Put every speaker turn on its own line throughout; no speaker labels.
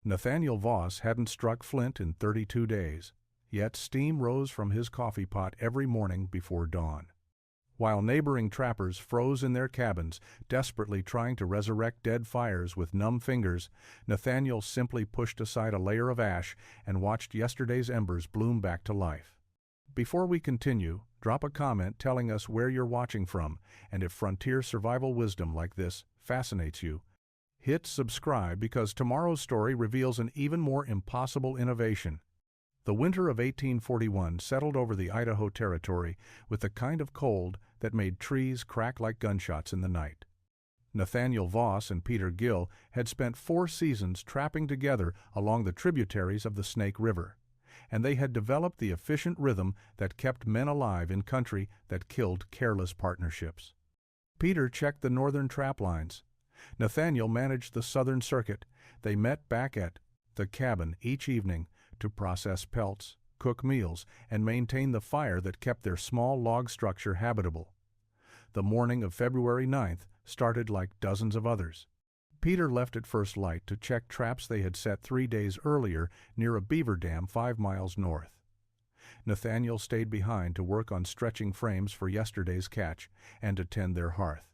Nathaniel Voss hadn't struck flint in 32 days, yet steam rose from his coffee pot every morning before dawn. While neighboring trappers froze in their cabins, desperately trying to resurrect dead fires with numb fingers, Nathaniel simply pushed aside a layer of ash and watched yesterday's embers bloom back to life. Before we continue, drop a comment telling us where you're watching from, and if frontier survival wisdom like this fascinates you. Hit subscribe because tomorrow's story reveals an even more impossible innovation. The winter of 1841 settled over the Idaho territory with the kind of cold that made trees crack like gunshots in the night. Nathaniel Voss and Peter Gill had spent 4 seasons trapping together along the tributaries of the Snake River, and they had developed the efficient rhythm that kept men alive in country that killed careless partnerships. Peter checked the northern trap lines. Nathaniel managed the southern circuit. They met back at the cabin each evening to process pelts, cook meals, and maintain the fire that kept their small log structure habitable. The morning of February 9th started like dozens of others. Peter left at first light to check traps they had set 3 days earlier near a beaver dam 5 miles north. Nathaniel stayed behind to work on stretching frames for yesterday's catch and to tend their hearth.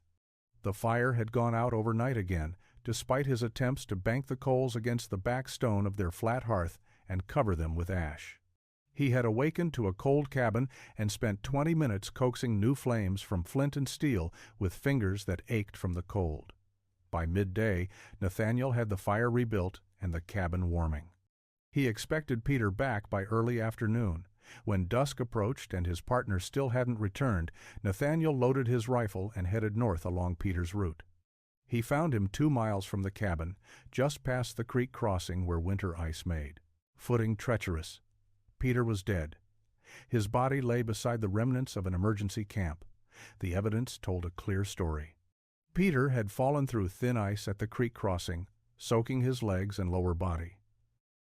The fire had gone out overnight again, despite his attempts to bank the coals against the back stone of their flat hearth and cover them with ash. He had awakened to a cold cabin and spent 20 minutes coaxing new flames from flint and steel with fingers that ached from the cold. By midday, Nathaniel had the fire rebuilt and the cabin warming. He expected Peter back by early afternoon. When dusk approached and his partner still hadn't returned, Nathaniel loaded his rifle and headed north along Peter's route. He found him 2 miles from the cabin, just past the creek crossing where winter ice made. Footing treacherous. Peter was dead. His body lay beside the remnants of an emergency camp. The evidence told a clear story. Peter had fallen through thin ice at the creek crossing, soaking his legs and lower body.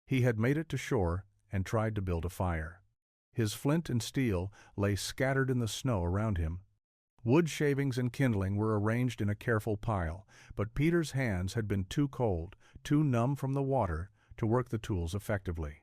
He had made it to shore and tried to build a fire. His flint and steel lay scattered in the snow around him. Wood shavings and kindling were arranged in a careful pile, but Peter's hands had been too cold, too numb from the water, to work the tools effectively.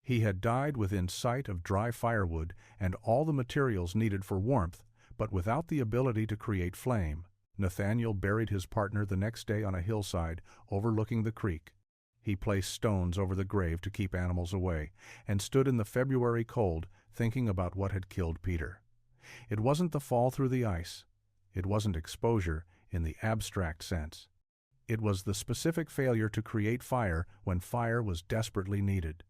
He had died within sight of dry firewood and all the materials needed for warmth, but without the ability to create flame. Nathaniel buried his partner the next day on a hillside overlooking the creek. He placed stones over the grave to keep animals away, and stood in the February cold thinking about what had killed Peter. It wasn't the fall through the ice. It wasn't exposure in the abstract sense. It was the specific failure to create fire when fire was desperately needed.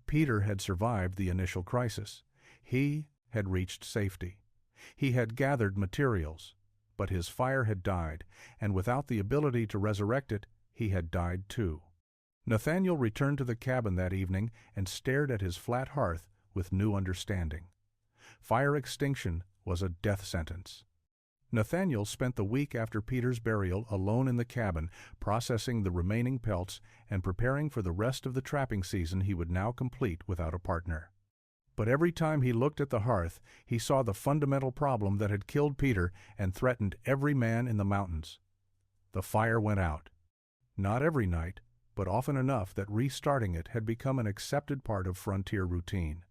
Peter had survived the initial crisis. He had reached safety. He had gathered materials, but his fire had died, and without the ability to resurrect it, he had died too. Nathaniel returned to the cabin that evening and stared at his flat hearth with new understanding. Fire extinction was a death sentence. Nathaniel spent the week after Peter's burial alone in the cabin, processing the remaining pelts and preparing for the rest of the trapping season he would now complete without a partner. But every time he looked at the hearth, he saw the fundamental problem that had killed Peter and threatened every man in the mountains. The fire went out. Not every night, but often enough that restarting it had become an accepted part of frontier routine.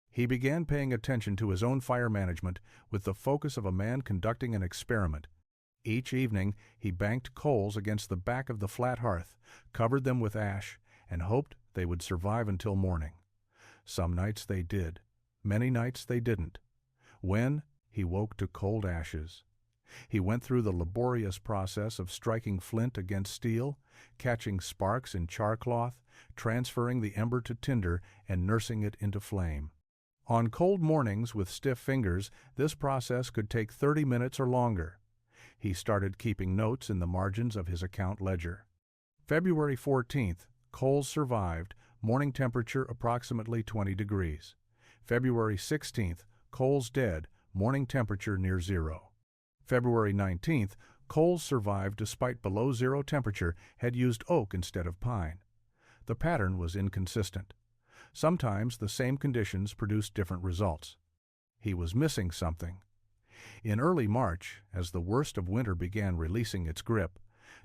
He began paying attention to his own fire management with the focus of a man conducting an experiment. Each evening, he banked coals against the back of the flat hearth, covered them with ash, and hoped they would survive until morning. Some nights they did. Many nights they didn't. When, he woke to cold ashes. He went through the laborious process of striking flint against steel, catching sparks in char cloth, transferring the ember to tinder, and nursing it into flame. On cold mornings with stiff fingers, this process could take 30 minutes or longer. He started keeping notes in the margins of his account ledger. February 14th, coals survived, morning temperature approximately 20 degrees. February 16th, coals dead, morning temperature near zero. February 19th, coals survived despite below zero temperature, had used oak instead of pine. The pattern was inconsistent. Sometimes the same conditions produced different results. He was missing something. In early March, as the worst of winter began releasing its grip,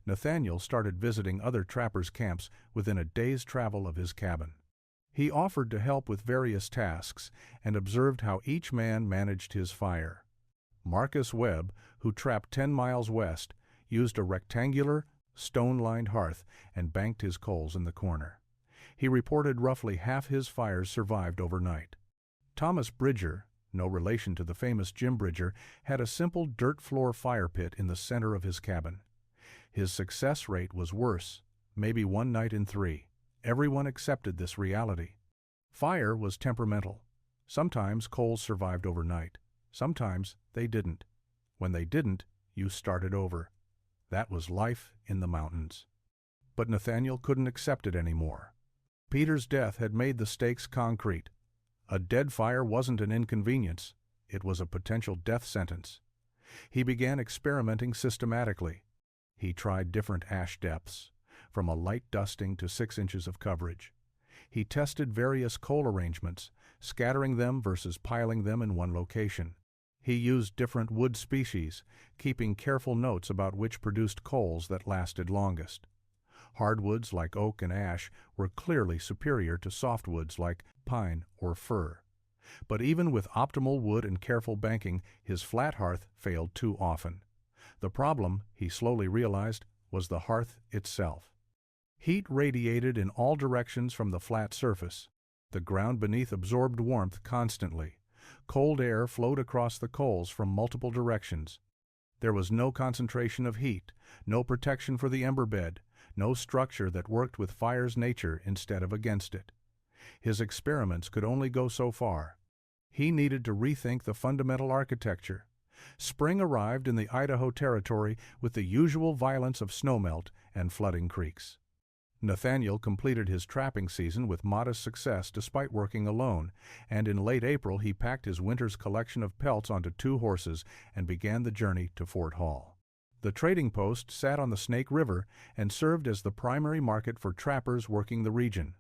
Nathaniel started visiting other trappers' camps within a day's travel of his cabin. He offered to help with various tasks and observed how each man managed his fire. Marcus Webb, who trapped 10 miles west, used a rectangular, stone-lined hearth and banked his coals in the corner. He reported roughly half his fires survived overnight. Thomas Bridger, no relation to the famous Jim Bridger, had a simple dirt floor fire pit in the center of his cabin. His success rate was worse, maybe 1 night in 3. Everyone accepted this reality. Fire was temperamental. Sometimes coals survived overnight. Sometimes they didn't. When they didn't, you started over. That was life in the mountains. But Nathaniel couldn't accept it anymore. Peter's death had made the stakes concrete. A dead fire wasn't an inconvenience. It was a potential death sentence. He began experimenting systematically. He tried different ash depths, from a light dusting to 6 inches of coverage. He tested various coal arrangements, scattering them versus piling them in one location. He used different wood species, keeping careful notes about which produced coals that lasted longest. Hardwoods like oak and ash were clearly superior to softwoods like pine or fir. But even with optimal wood and careful banking, his flat hearth failed too often. The problem, he slowly realized, was the hearth itself. Heat radiated in all directions from the flat surface. The ground beneath absorbed warmth constantly. Cold air flowed across the coals from multiple directions. There was no concentration of heat, no protection for the ember bed, no structure that worked with fire's nature instead of against it. His experiments could only go so far. He needed to rethink the fundamental architecture. Spring arrived in the Idaho Territory with the usual violence of snowmelt and flooding creeks. Nathaniel completed his trapping season with modest success despite working alone, and in late April he packed his winter's collection of pelts onto 2 horses and began the journey to Fort Hall. The trading post sat on the Snake River and served as the primary market for trappers working the region.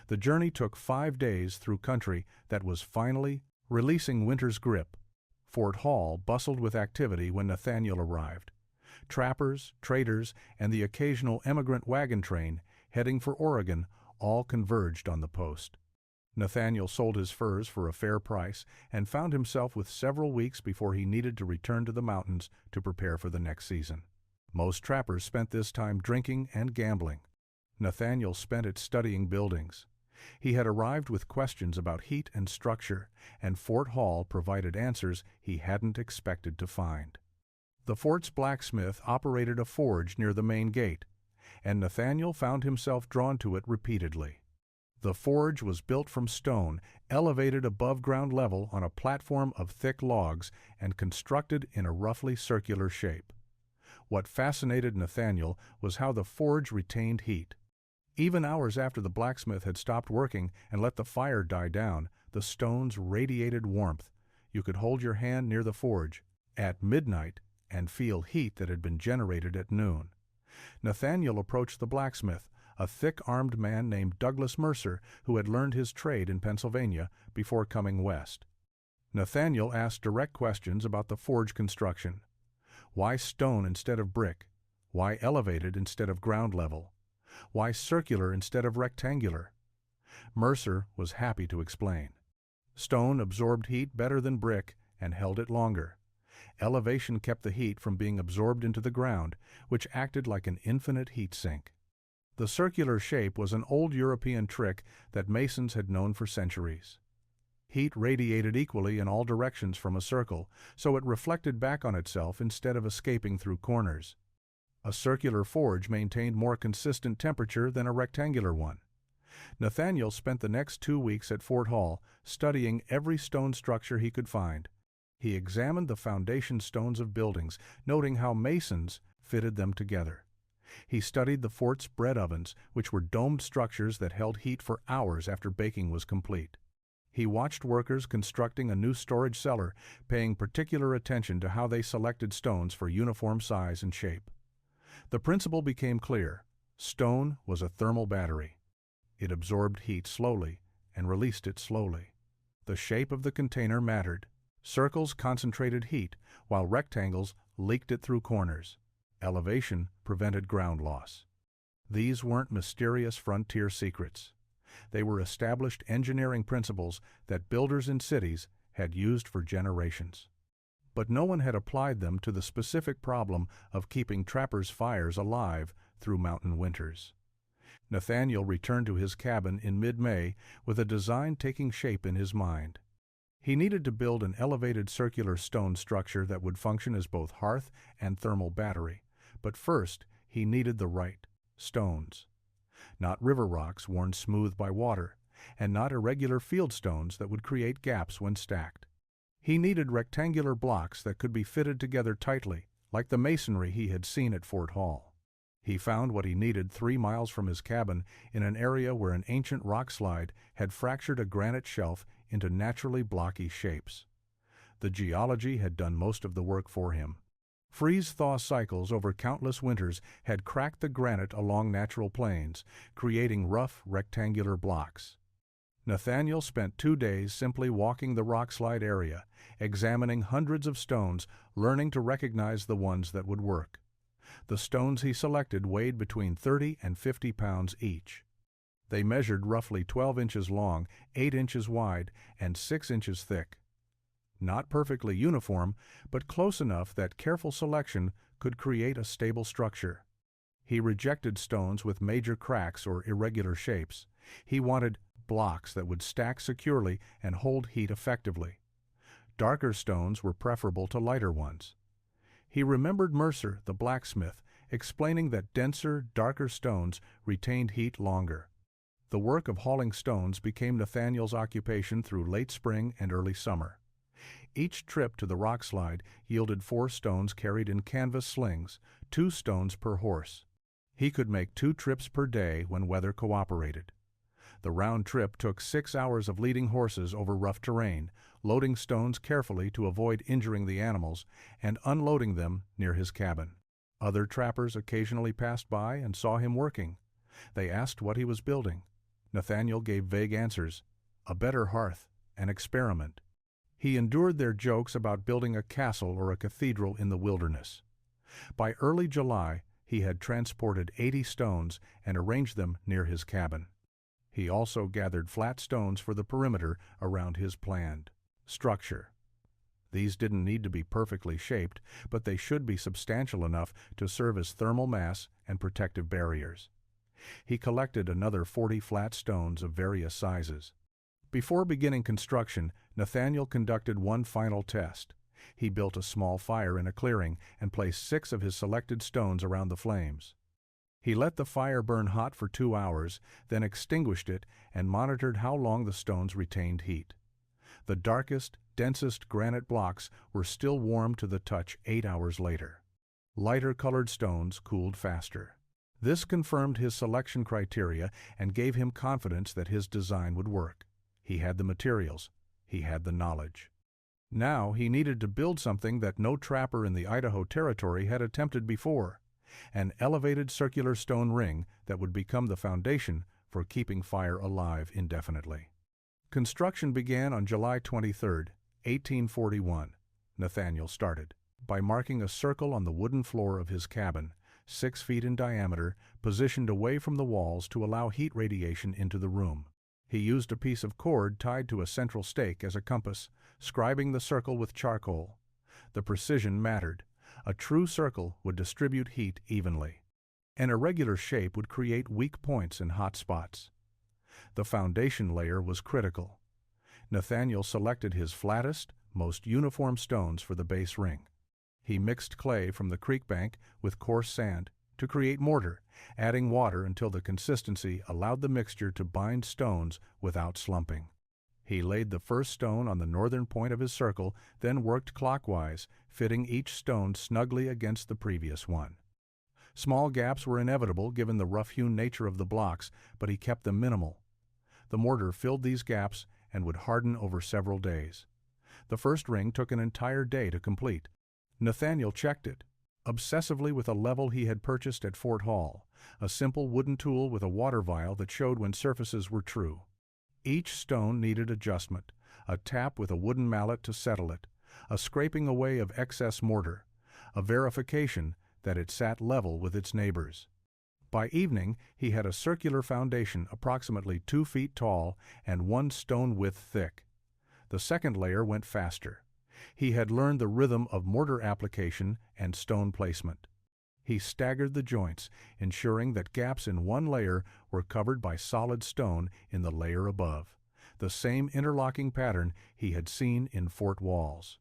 The journey took 5 days through country that was finally releasing winter's grip. Fort Hall bustled with activity when Nathaniel arrived. Trappers, traders, and the occasional emigrant wagon train, heading for Oregon, all converged on the post. Nathaniel sold his furs for a fair price and found himself with several weeks before he needed to return to the mountains to prepare for the next season. Most trappers spent this time drinking and gambling. Nathaniel spent it studying buildings. He had arrived with questions about heat and structure, and Fort Hall provided answers he hadn't expected to find. The fort's blacksmith operated a forge near the main gate, and Nathaniel found himself drawn to it repeatedly. The forge was built from stone, elevated above ground level on a platform of thick logs, and constructed in a roughly circular shape. What fascinated Nathaniel was how the forge retained heat. Even hours after the blacksmith had stopped working and let the fire die down, the stones radiated warmth. You could hold your hand near the forge at midnight and feel heat that had been generated at noon. Nathaniel approached the blacksmith, a thick-armed man named Douglas Mercer who had learned his trade in Pennsylvania before coming west. Nathaniel asked direct questions about the forge construction. Why stone instead of brick? Why elevated instead of ground level? Why circular instead of rectangular? Mercer was happy to explain. Stone absorbed heat better than brick and held it longer. Elevation kept the heat from being absorbed into the ground, which acted like an infinite heat sink. The circular shape was an old European trick that masons had known for centuries. Heat radiated equally in all directions from a circle, so it reflected back on itself instead of escaping through corners. A circular forge maintained more consistent temperature than a rectangular one. Nathaniel spent the next 2 weeks at Fort Hall studying every stone structure he could find. He examined the foundation stones of buildings, noting how masons fitted them together. He studied the fort's bread ovens, which were domed structures that held heat for hours after baking was complete. He watched workers constructing a new storage cellar, paying particular attention to how they selected stones for uniform size and shape. The principle became clear. Stone was a thermal battery. It absorbed heat slowly and released it slowly. The shape of the container mattered. Circles concentrated heat, while rectangles leaked it through corners. Elevation prevented ground loss. These weren't mysterious frontier secrets. They were established engineering principles that builders in cities had used for generations. But no one had applied them to the specific problem of keeping trappers' fires alive through mountain winters. Nathaniel returned to his cabin in mid-May with a design taking shape in his mind. He needed to build an elevated circular stone structure that would function as both hearth and thermal battery. But first, he needed the right stones. Not river rocks worn smooth by water, and not irregular field stones that would create gaps when stacked. He needed rectangular blocks that could be fitted together tightly, like the masonry he had seen at Fort Hall. He found what he needed 3 miles from his cabin in an area where an ancient rock slide had fractured a granite shelf into naturally blocky shapes. The geology had done most of the work for him. Freeze-thaw cycles over countless winters had cracked the granite along natural plains, creating rough, rectangular blocks. Nathaniel spent 2 days simply walking the rockslide area, examining hundreds of stones, learning to recognize the ones that would work. The stones he selected weighed between 30 and 50 pounds each. They measured roughly 12 inches long, 8 inches wide, and 6 inches thick. Not perfectly uniform, but close enough that careful selection could create a stable structure. He rejected stones with major cracks or irregular shapes. He wanted blocks that would stack securely and hold heat effectively. Darker stones were preferable to lighter ones. He remembered Mercer, the blacksmith, explaining that denser, darker stones retained heat longer. The work of hauling stones became Nathaniel's occupation through late spring and early summer. Each trip to the rockslide yielded 4 stones carried in canvas slings, 2 stones per horse. He could make 2 trips per day when weather cooperated. The round trip took 6 hours of leading horses over rough terrain, loading stones carefully to avoid injuring the animals, and unloading them near his cabin. Other trappers occasionally passed by and saw him working. They asked what he was building. Nathaniel gave vague answers: a better hearth, an experiment. He endured their jokes about building a castle or a cathedral in the wilderness. By early July, he had transported 80 stones and arranged them near his cabin. He also gathered flat stones for the perimeter around his planned structure. These didn't need to be perfectly shaped, but they should be substantial enough to serve as thermal mass and protective barriers. He collected another 40 flat stones of various sizes. Before beginning construction, Nathaniel conducted one final test. He built a small fire in a clearing and placed 6 of his selected stones around the flames. He let the fire burn hot for 2 hours, then extinguished it and monitored how long the stones retained heat. The darkest, densest granite blocks were still warm to the touch 8 hours later. Lighter-colored stones cooled faster. This confirmed his selection criteria and gave him confidence that his design would work. He had the materials. He had the knowledge. Now he needed to build something that no trapper in the Idaho Territory had attempted before: an elevated circular stone ring that would become the foundation for keeping fire alive indefinitely. Construction began on July 23, 1841. Nathaniel started by marking a circle on the wooden floor of his cabin, 6 feet in diameter, positioned away from the walls to allow heat radiation into the room. He used a piece of cord tied to a central stake as a compass, scribing the circle with charcoal. The precision mattered. A true circle would distribute heat evenly. An irregular shape would create weak points and hot spots. The foundation layer was critical. Nathaniel selected his flattest, most uniform stones for the base ring. He mixed clay from the creek bank with coarse sand to create mortar, adding water until the consistency allowed the mixture to bind stones without slumping. He laid the first stone on the northern point of his circle, then worked clockwise, fitting each stone snugly against the previous one. Small gaps were inevitable given the rough-hewn nature of the blocks, but he kept them minimal. The mortar filled these gaps and would harden over several days. The first ring took an entire day to complete. Nathaniel checked it, obsessively, with a level he had purchased at Fort Hall, a simple wooden tool with a water vial that showed when surfaces were true. Each stone needed adjustment: a tap with a wooden mallet to settle it, a scraping away of excess mortar, a verification that it sat level with its neighbors. By evening, he had a circular foundation approximately 2 feet tall and 1 stone width thick. The second layer went faster. He had learned the rhythm of mortar application and stone placement. He staggered the joints, ensuring that gaps in one layer were covered by solid stone in the layer above, the same interlocking pattern he had seen in fort walls.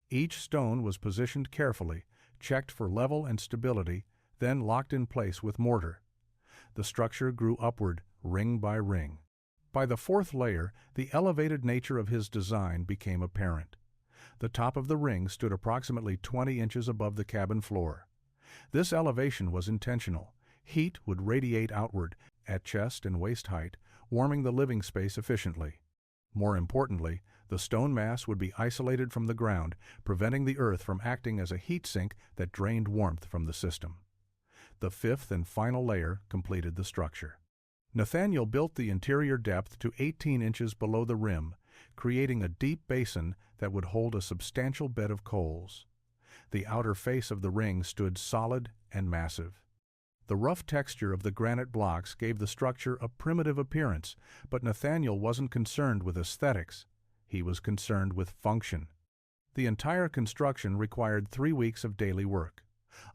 Each stone was positioned carefully, checked for level and stability, then locked in place with mortar. The structure grew upward, ring by ring. By the fourth layer, the elevated nature of his design became apparent. The top of the ring stood approximately 20 inches above the cabin floor. This elevation was intentional. Heat would radiate outward at chest and waist height, warming the living space efficiently. More importantly, the stone mass would be isolated from the ground, preventing the earth from acting as a heat sink that drained warmth from the system. The fifth and final layer completed the structure. Nathaniel built the interior depth to 18 inches below the rim, creating a deep basin that would hold a substantial bed of coals. The outer face of the ring stood solid and massive. The rough texture of the granite blocks gave the structure a primitive appearance, but Nathaniel wasn't concerned with aesthetics. He was concerned with function. The entire construction required 3 weeks of daily work.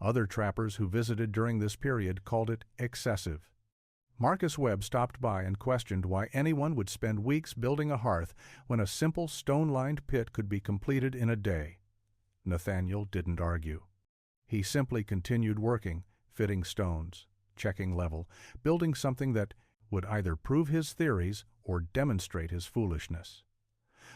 Other trappers who visited during this period called it excessive. Marcus Webb stopped by and questioned why anyone would spend weeks building a hearth when a simple stone-lined pit could be completed in a day. Nathaniel didn't argue. He simply continued working, fitting stones, checking level, building something that would either prove his theories or demonstrate his foolishness.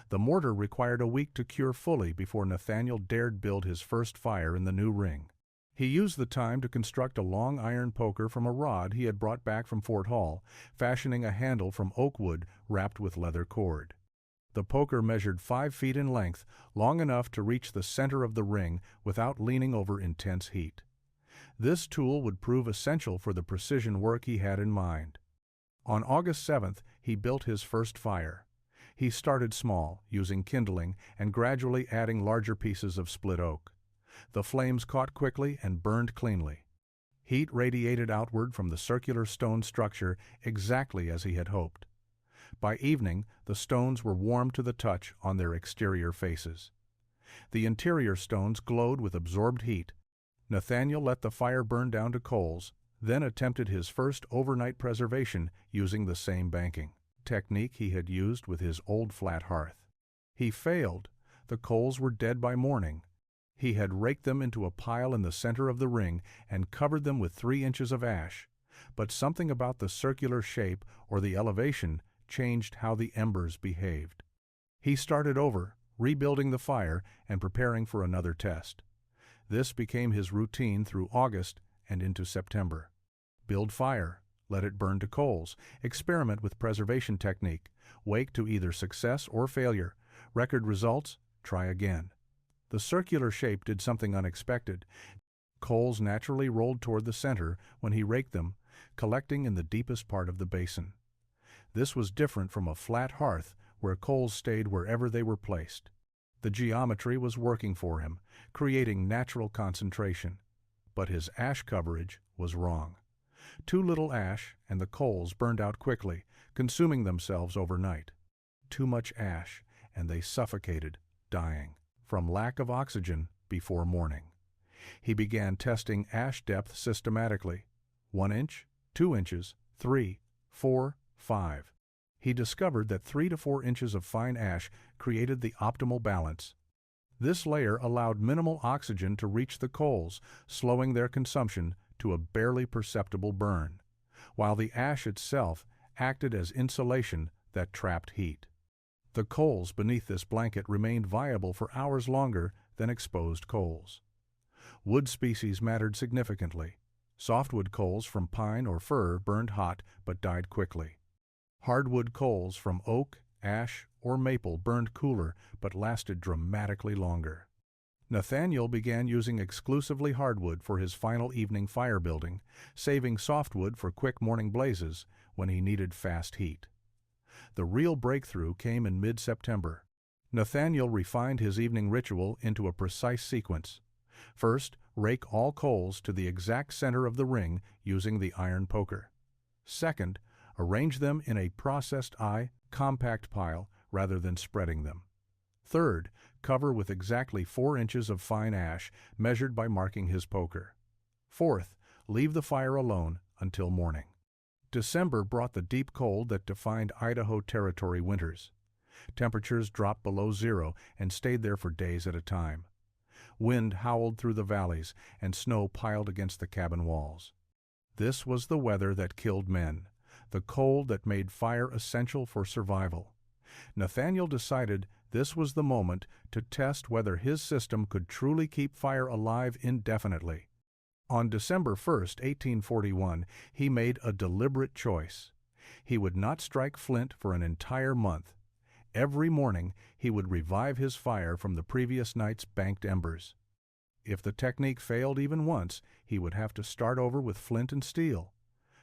The mortar required a week to cure fully before Nathaniel dared build his first fire in the new ring. He used the time to construct a long iron poker from a rod he had brought back from Fort Hall, fashioning a handle from oak wood wrapped with leather cord. The poker measured 5 feet in length, long enough to reach the center of the ring without leaning over intense heat. This tool would prove essential for the precision work he had in mind. On August 7th, he built his first fire. He started small, using kindling, and gradually adding larger pieces of split oak. The flames caught quickly and burned cleanly. Heat radiated outward from the circular stone structure exactly as he had hoped. By evening, the stones were warm to the touch on their exterior faces. The interior stones glowed with absorbed heat. Nathaniel let the fire burn down to coals, then attempted his first overnight preservation using the same banking technique he had used with his old flat hearth. He failed. The coals were dead by morning. He had raked them into a pile in the center of the ring and covered them with 3 inches of ash, but something about the circular shape or the elevation changed how the embers behaved. He started over, rebuilding the fire and preparing for another test. This became his routine through August and into September. Build fire, let it burn to coals, experiment with preservation technique, wake to either success or failure, record results, try again. The circular shape did something unexpected. Coals naturally rolled toward the center when he raked them, collecting in the deepest part of the basin. This was different from a flat hearth where coals stayed wherever they were placed. The geometry was working for him, creating natural concentration. But his ash coverage was wrong. Too little ash and the coals burned out quickly, consuming themselves overnight. Too much ash, and they suffocated, dying from lack of oxygen before morning. He began testing ash depth systematically. 1 inch, 2 inches, 3, 4, 5. He discovered that 3 to 4 inches of fine ash created the optimal balance. This layer allowed minimal oxygen to reach the coals, slowing their consumption to a barely perceptible burn, while the ash itself acted as insulation that trapped heat. The coals beneath this blanket remained viable for hours longer than exposed coals. Wood species mattered significantly. Softwood coals from pine or fir burned hot but died quickly. Hardwood coals from oak, ash, or maple burned cooler but lasted dramatically longer. Nathaniel began using exclusively hardwood for his final evening fire building, saving softwood for quick morning blazes when he needed fast heat. The real breakthrough came in mid-September. Nathaniel refined his evening ritual into a precise sequence. First, rake all coals to the exact center of the ring using the iron poker. Second, arrange them in a processed compact pile rather than spreading them. Third, cover with exactly 4 inches of fine ash measured by marking his poker. Fourth, leave the fire alone until morning. December brought the deep cold that defined Idaho Territory winters. Temperatures dropped below zero and stayed there for days at a time. Wind howled through the valleys and snow piled against the cabin walls. This was the weather that killed men, the cold that made fire essential for survival. Nathaniel decided this was the moment to test whether his system could truly keep fire alive indefinitely. On December 1, 1841, he made a deliberate choice. He would not strike flint for an entire month. Every morning, he would revive his fire from the previous night's banked embers. If the technique failed even once, he would have to start over with flint and steel.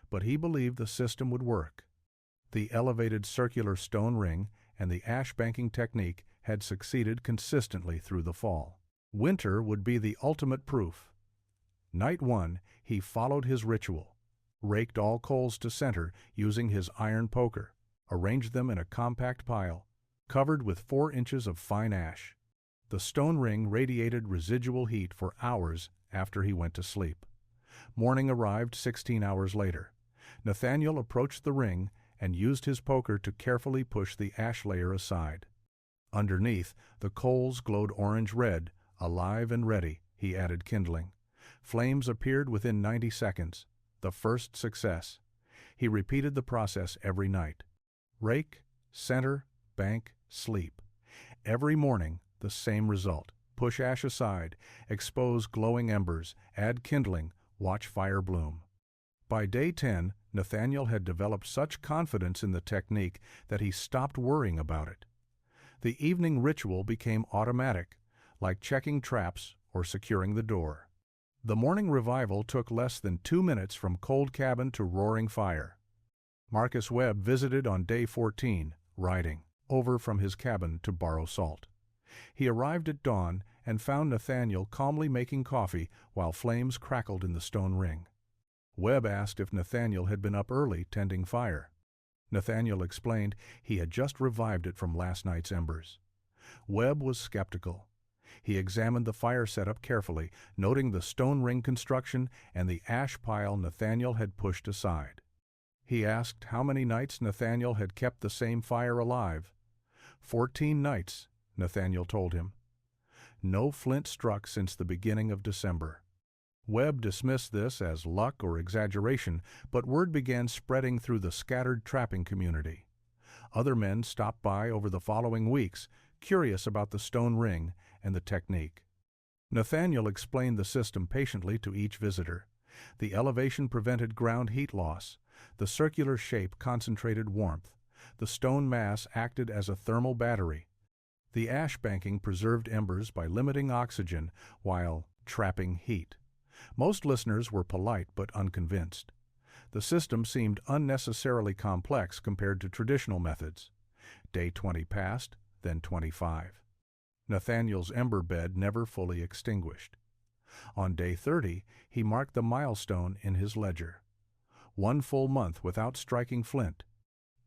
But he believed the system would work. The elevated circular stone ring and the ash banking technique had succeeded consistently through the fall. Winter would be the ultimate proof. Night 1, he followed his ritual, raked all coals to center using his iron poker, arranged them in a compact pile, covered with 4 inches of fine ash. The stone ring radiated residual heat for hours after he went to sleep. Morning arrived 16 hours later. Nathaniel approached the ring and used his poker to carefully push the ash layer aside. Underneath, the coals glowed orange-red, alive and ready, he added kindling. Flames appeared within 90 seconds, the first success. He repeated the process every night. Rake, center, bank, sleep. Every morning, the same result. Push ash aside, expose glowing embers, add kindling, watch fire bloom. By day 10, Nathaniel had developed such confidence in the technique that he stopped worrying about it. The evening ritual became automatic, like checking traps or securing the door. The morning revival took less than 2 minutes from cold cabin to roaring fire. Marcus Webb visited on day 14, riding over from his cabin to borrow salt. He arrived at dawn and found Nathaniel calmly making coffee while flames crackled in the stone ring. Webb asked if Nathaniel had been up early tending fire. Nathaniel explained he had just revived it from last night's embers. Webb was skeptical. He examined the fire setup carefully, noting the stone ring construction and the ash pile Nathaniel had pushed aside. He asked how many nights Nathaniel had kept the same fire alive. 14 nights, Nathaniel told him. No flint struck since the beginning of December. Webb dismissed this as luck or exaggeration, but word began spreading through the scattered trapping community. Other men stopped by over the following weeks, curious about the stone ring and the technique. Nathaniel explained the system patiently to each visitor. The elevation prevented ground heat loss. The circular shape concentrated warmth. The stone mass acted as a thermal battery. The ash banking preserved embers by limiting oxygen while trapping heat. Most listeners were polite but unconvinced. The system seemed unnecessarily complex compared to traditional methods. Day 20 passed, then 25. Nathaniel's ember bed never fully extinguished. On day 30, he marked the milestone in his ledger. 1 full month without striking flint.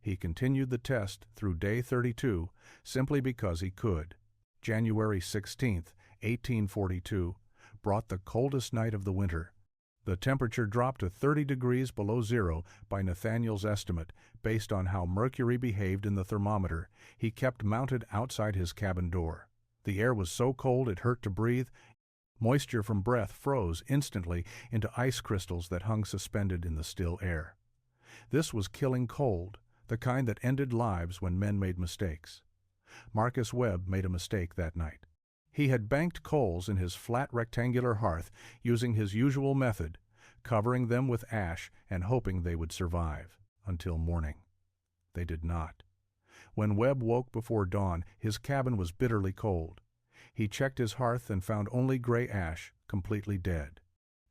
He continued the test through day 32 simply because he could. January 16, 1842, brought the coldest night of the winter. The temperature dropped to 30 degrees below zero by Nathaniel's estimate, based on how mercury behaved in the thermometer he kept mounted outside his cabin door. The air was so cold it hurt to breathe. Moisture from breath froze instantly into ice crystals that hung suspended in the still air. This was killing cold, the kind that ended lives when men made mistakes. Marcus Webb made a mistake that night. He had banked coals in his flat rectangular hearth using his usual method, covering them with ash and hoping they would survive until morning. They did not. When Webb woke before dawn, his cabin was bitterly cold. He checked his hearth and found only gray ash, completely dead.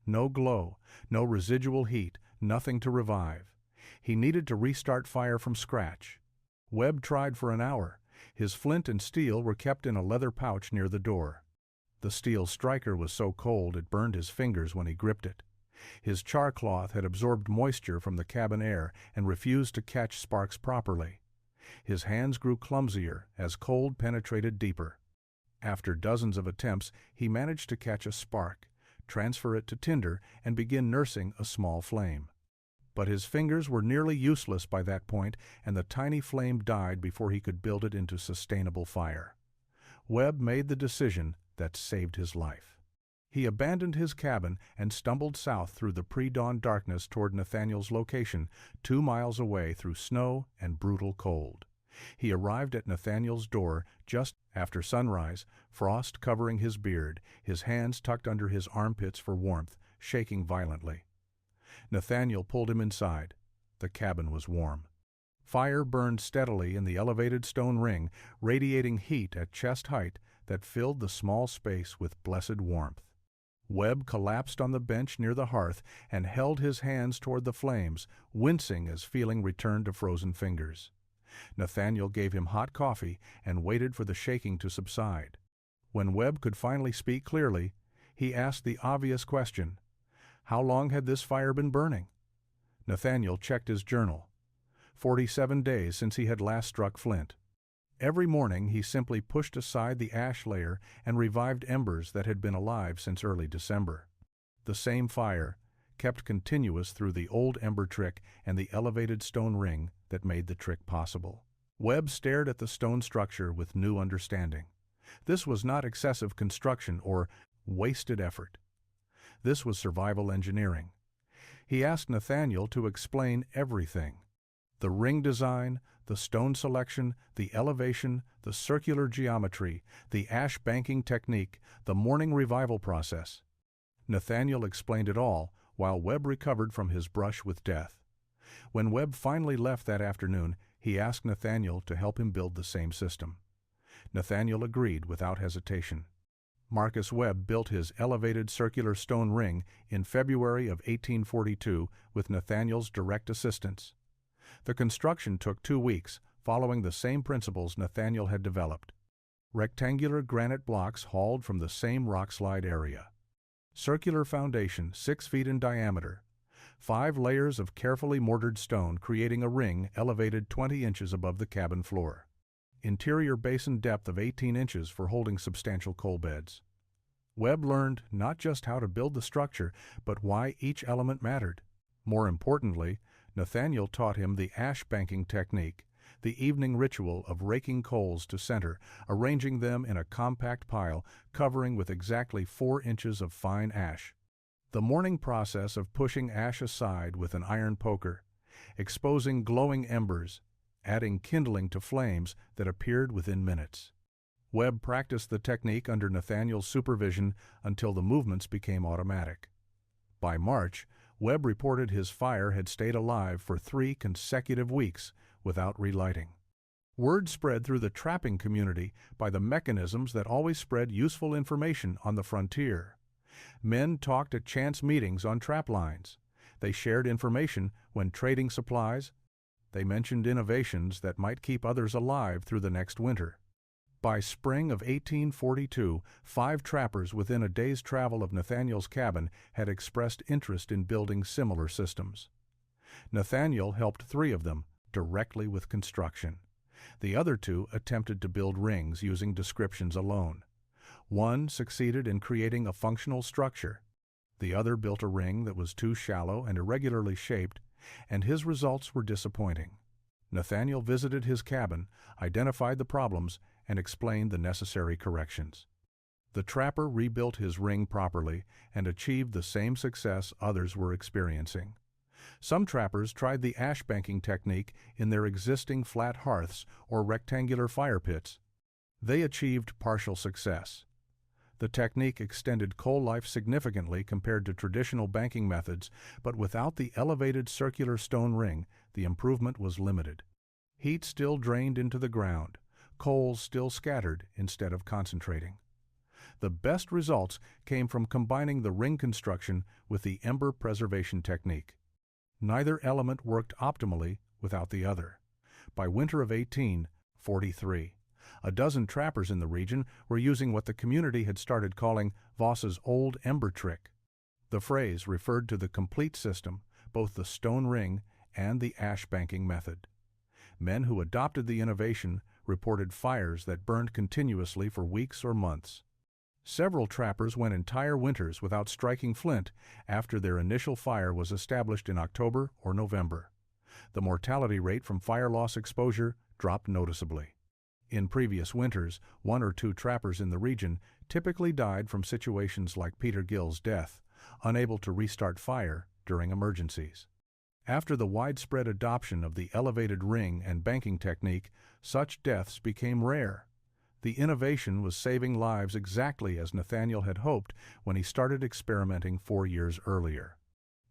No glow, no residual heat, nothing to revive. He needed to restart fire from scratch. Webb tried for an hour. His flint and steel were kept in a leather pouch near the door. The steel striker was so cold it burned his fingers when he gripped it. His char cloth had absorbed moisture from the cabin air and refused to catch sparks properly. His hands grew clumsier as cold penetrated deeper. After dozens of attempts, he managed to catch a spark, transfer it to tinder, and begin nursing a small flame. But his fingers were nearly useless by that point, and the tiny flame died before he could build it into sustainable fire. Webb made the decision that saved his life. He abandoned his cabin and stumbled south through the pre-dawn darkness toward Nathaniel's location, 2 miles away through snow and brutal cold. He arrived at Nathaniel's door just after sunrise, frost covering his beard, his hands tucked under his armpits for warmth, shaking violently. Nathaniel pulled him inside. The cabin was warm. Fire burned steadily in the elevated stone ring, radiating heat at chest height that filled the small space with blessed warmth. Webb collapsed on the bench near the hearth and held his hands toward the flames, wincing as feeling returned to frozen fingers. Nathaniel gave him hot coffee and waited for the shaking to subside. When Webb could finally speak clearly, he asked the obvious question: how long had this fire been burning? Nathaniel checked his journal. 47 days since he had last struck flint. Every morning he simply pushed aside the ash layer and revived embers that had been alive since early December. The same fire, kept continuous through the old ember trick and the elevated stone ring that made the trick possible. Webb stared at the stone structure with new understanding. This was not excessive construction or wasted effort. This was survival engineering. He asked Nathaniel to explain everything: the ring design, the stone selection, the elevation, the circular geometry, the ash banking technique, the morning revival process. Nathaniel explained it all while Webb recovered from his brush with death. When Webb finally left that afternoon, he asked Nathaniel to help him build the same system. Nathaniel agreed without hesitation. Marcus Webb built his elevated circular stone ring in February of 1842 with Nathaniel's direct assistance. The construction took 2 weeks, following the same principles Nathaniel had developed. Rectangular granite blocks hauled from the same rockslide area. Circular foundation 6 feet in diameter. 5 layers of carefully mortared stone creating a ring elevated 20 inches above the cabin floor. Interior basin depth of 18 inches for holding substantial coal beds. Webb learned not just how to build the structure, but why each element mattered. More importantly, Nathaniel taught him the ash banking technique, the evening ritual of raking coals to center, arranging them in a compact pile, covering with exactly 4 inches of fine ash. The morning process of pushing ash aside with an iron poker, exposing glowing embers, adding kindling to flames that appeared within minutes. Webb practiced the technique under Nathaniel's supervision until the movements became automatic. By March, Webb reported his fire had stayed alive for 3 consecutive weeks without relighting. Word spread through the trapping community by the mechanisms that always spread useful information on the frontier. Men talked at chance meetings on trap lines. They shared information when trading supplies. They mentioned innovations that might keep others alive through the next winter. By spring of 1842, 5 trappers within a day's travel of Nathaniel's cabin had expressed interest in building similar systems. Nathaniel helped 3 of them directly with construction. The other 2 attempted to build rings using descriptions alone. One succeeded in creating a functional structure. The other built a ring that was too shallow and irregularly shaped, and his results were disappointing. Nathaniel visited his cabin, identified the problems, and explained the necessary corrections. The trapper rebuilt his ring properly and achieved the same success others were experiencing. Some trappers tried the ash banking technique in their existing flat hearths or rectangular fire pits. They achieved partial success. The technique extended coal life significantly compared to traditional banking methods, but without the elevated circular stone ring, the improvement was limited. Heat still drained into the ground, coals still scattered instead of concentrating. The best results came from combining the ring construction with the ember preservation technique. Neither element worked optimally without the other. By winter of 1843, A dozen trappers in the region were using what the community had started calling Voss's old Ember trick. The phrase referred to the complete system, both the stone ring and the ash banking method. Men who adopted the innovation reported fires that burned continuously for weeks or months. Several trappers went entire winters without striking flint after their initial fire was established in October or November. The mortality rate from fire loss exposure dropped noticeably. In previous winters, 1 or 2 trappers in the region typically died from situations like Peter Gill's death, unable to restart fire during emergencies. After the widespread adoption of the elevated ring and banking technique, such deaths became rare. The innovation was saving lives exactly as Nathaniel had hoped when he started experimenting 4 years earlier.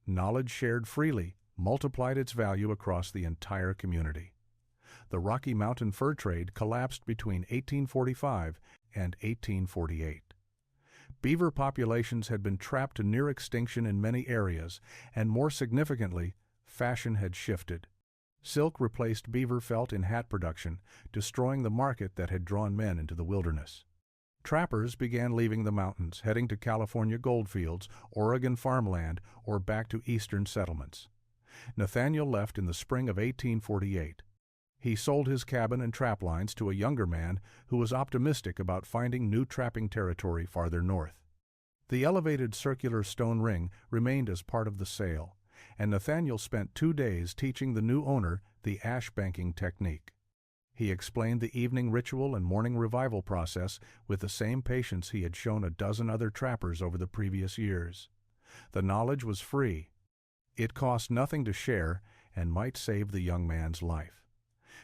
Knowledge shared freely multiplied its value across the entire community. The Rocky Mountain fur trade collapsed between 1845 and 1848. Beaver populations had been trapped to near extinction in many areas, and more significantly, fashion had shifted. Silk replaced beaver felt in hat production, destroying the market that had drawn men into the wilderness. Trappers began leaving the mountains, heading to California goldfields, Oregon farmland, or back to eastern settlements. Nathaniel left in the spring of 1848. He sold his cabin and trap lines to a younger man who was optimistic about finding new trapping territory farther north. The elevated circular stone ring remained as part of the sale, and Nathaniel spent 2 days teaching the new owner the ash banking technique. He explained the evening ritual and morning revival process with the same patience he had shown a dozen other trappers over the previous years. The knowledge was free. It cost nothing to share and might save the young man's life.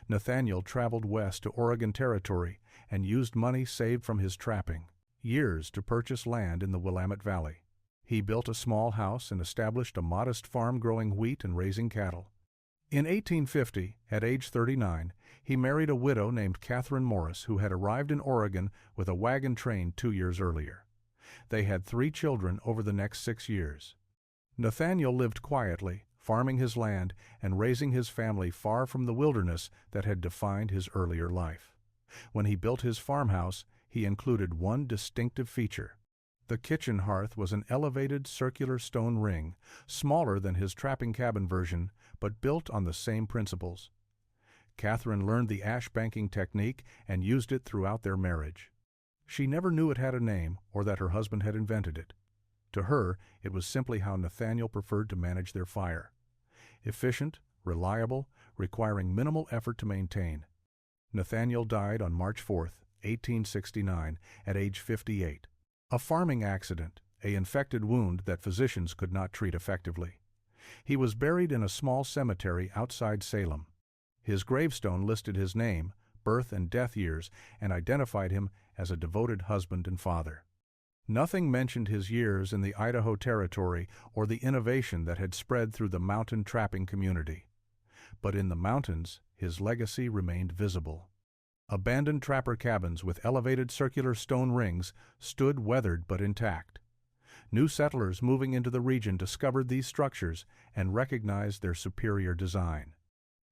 Nathaniel traveled west to Oregon Territory and used money saved from his trapping years to purchase land in the Willamette Valley. He built a small house and established a modest farm growing wheat and raising cattle. In 1850, at age 39, he married a widow named Catherine Morris who had arrived in Oregon with a wagon train 2 years earlier. They had 3 children over the next 6 years. Nathaniel lived quietly, farming his land and raising his family far from the wilderness that had defined his earlier life. When he built his farmhouse, he included one distinctive feature. The kitchen hearth was an elevated circular stone ring, smaller than his trapping cabin version, but built on the same principles. Catherine learned the ash banking technique and used it throughout their marriage. She never knew it had a name or that her husband had invented it. To her, it was simply how Nathaniel preferred to manage their fire. Efficient, reliable, requiring minimal effort to maintain. Nathaniel died on March 4, 1869, at age 58. A farming accident, an infected wound that physicians could not treat effectively. He was buried in a small cemetery outside Salem. His gravestone listed his name, birth and death years, and identified him as a devoted husband and father. Nothing mentioned his years in the Idaho Territory or the innovation that had spread through the mountain trapping community. But in the mountains, his legacy remained visible. Abandoned trapper cabins with elevated circular stone rings stood weathered but intact. New settlers moving into the region discovered these structures and recognized their superior design.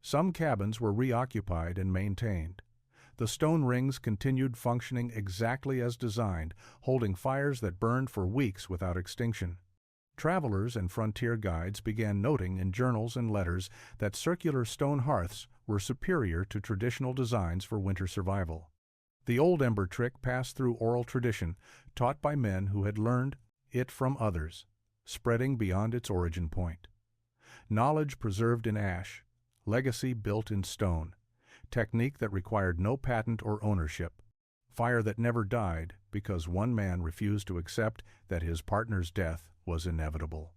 Some cabins were reoccupied and maintained. The stone rings continued functioning exactly as designed, holding fires that burned for weeks without extinction. Travelers and frontier guides began noting in journals and letters that circular stone hearths were superior to traditional designs for winter survival. The old Ember trick passed through oral tradition, taught by men who had learned it from others, spreading beyond its origin point. Knowledge preserved in ash, legacy built in stone, technique that required no patent or ownership, fire that never died because one man refused to accept that his partner's death was inevitable.